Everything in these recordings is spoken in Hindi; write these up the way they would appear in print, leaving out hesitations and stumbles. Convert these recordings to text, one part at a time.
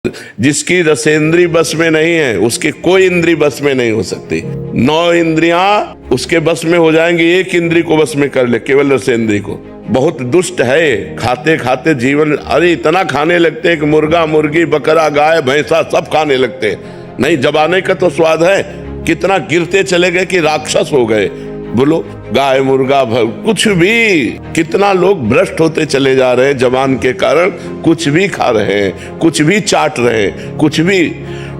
जिसकी रसेंद्री बस में नहीं है उसकी कोई इंद्री बस में नहीं हो सकती। 9 इंद्रियां उसके बस में हो जाएंगी, एक इंद्री को बस में कर ले, केवल रसेंद्री को। बहुत दुष्ट है, खाते खाते जीवन अरे इतना खाने लगते हैं कि मुर्गा मुर्गी बकरा गाय भैंसा सब खाने लगते हैं। नहीं, जबाने का तो स्वाद है। कितना गिरते चले गए कि राक्षस हो गए। बोलो, गाय मुर्गा कुछ भी, कितना लोग भ्रष्ट होते चले जा रहे हैं जबान के कारण। कुछ भी खा रहे हैं, कुछ भी चाट रहे हैं, कुछ भी,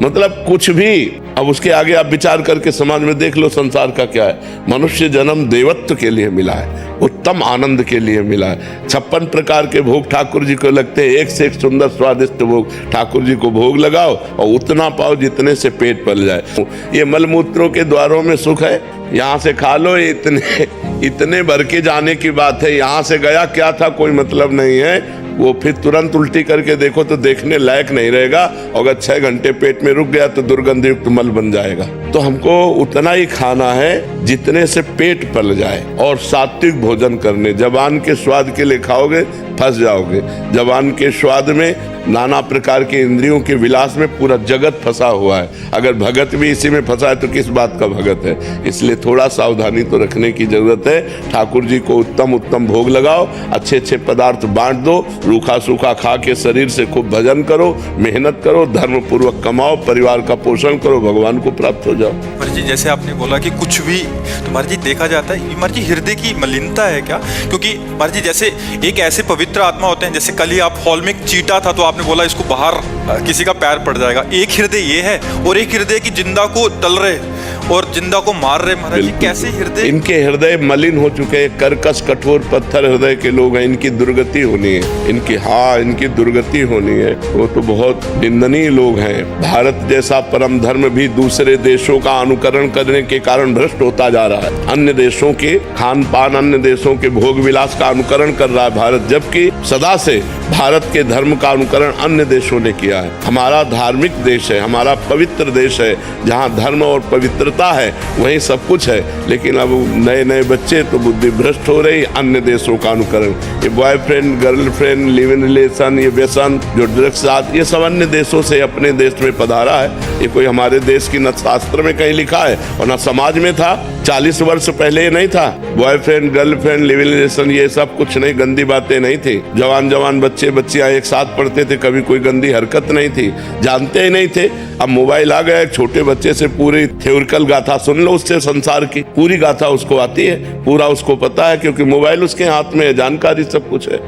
मतलब कुछ भी। अब उसके आगे आप विचार करके समाज में देख लो संसार का क्या है। मनुष्य जन्म देवत्व के लिए मिला है, उत्तम आनंद के लिए मिला है। 56 प्रकार के भोग ठाकुर जी को लगते हैं, एक से एक सुंदर स्वादिष्ट भोग ठाकुर जी को भोग लगाओ और उतना पाओ जितने से पेट पल जाए। ये मलमूत्रों के द्वारों में सुख है, यहाँ से खा लो, इतने भर के जाने की बात है। यहाँ से गया क्या था कोई मतलब नहीं है। वो फिर तुरंत उल्टी करके देखो तो देखने लायक नहीं रहेगा। अगर 6 घंटे पेट में रुक गया तो दुर्गंधयुक्त मल बन जाएगा। तो हमको उतना ही खाना है जितने से पेट पल जाए और सात्विक भोजन करने। जबान के स्वाद के लिए खाओगे फंस जाओगे। जबान के स्वाद में नाना प्रकार के इंद्रियों के विलास में पूरा जगत फंसा हुआ है। अगर भगत भी इसी में फंसा है तो किस बात का भगत है। इसलिए थोड़ा सावधानी तो रखने की जरूरत है। ठाकुर जी को उत्तम उत्तम भोग लगाओ, अच्छे अच्छे पदार्थ बांट दो, रूखा सूखा खा के शरीर से खूब भजन करो, मेहनत करो, धर्म पूर्वक कमाओ, परिवार का पोषण करो, भगवान को प्राप्त हो जाओ। महाराज जी, जैसे आपने बोला कि कुछ भी, तो महाराज जी देखा जाता है महाराज जी हृदय की मलिनता है क्या? क्योंकि महाराज जी जैसे एक ऐसे पवित्र आत्मा होते हैं, जैसे कल ही आप हॉल में चीटा था तो आपने बोला इसको बाहर किसी का पैर पड़ जाएगा। एक हृदय ये है और एक हृदय की जिंदा को तल रहे और जिंदा को मार रहे। महाराज जी कैसे हृदय, इनके हृदय मलिन हो चुके हैं, कर्कश कठोर पत्थर हृदय के लोग हैं। इनकी दुर्गति होनी है, इनकी दुर्गति होनी है। वो तो बहुत निंदनीय लोग हैं। भारत जैसा परम धर्म भी दूसरे देशों का अनुकरण करने के कारण भ्रष्ट होता जा रहा है। अन्य देशों के खान पान, अन्य देशों के भोग विलास का अनुकरण कर रहा है भारत, जबकि सदा से भारत के धर्म का अनुकरण अन्य देशों ने किया है। हमारा धार्मिक देश है, हमारा पवित्र देश है, जहाँ धर्म और पवित्रता है वहीं सब कुछ है। लेकिन अब नए नए बच्चे तो बुद्धि भ्रष्ट हो रही, अन्य देशों का अनुकरण। ये boyfriend girlfriend live in relation, ये व्यसन, जो ड्रग्स साथ, ये सब अन्य देशों से अपने देश में पधारा है। ये कोई हमारे देश की न शास्त्र में कहीं लिखा है और न समाज में था। 40 वर्ष पहले ये नहीं था। Boyfriend girlfriend live in relation ये सब कुछ नहीं, गंदी बातें नहीं थी। जवान जवान बच्चे बच्चियां एक साथ पढ़ते थे, कभी कोई गंदी हरकत नहीं थी, जानते ही नहीं थे। अब मोबाइल आ गया, एक छोटे बच्चे से पूरी थ्योरिकल गाथा सुन लो, उससे संसार की पूरी गाथा उसको आती है, पूरा उसको पता है, क्योंकि मोबाइल उसके हाथ में है, जानकारी सब कुछ है।